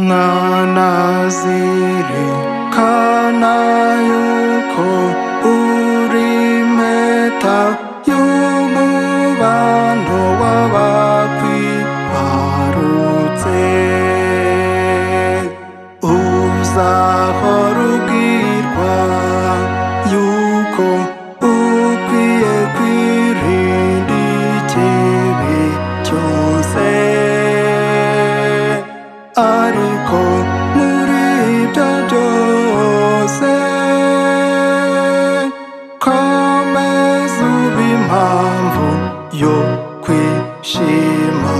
nkanazirikana yuko uri impeta y'umubano w'abakwibarutse. Uzahora ubwirwa yuko ukwiye kwirinda ikibi cyose, ariko muri ibyo byose komeza ube impamvu yo kwishima.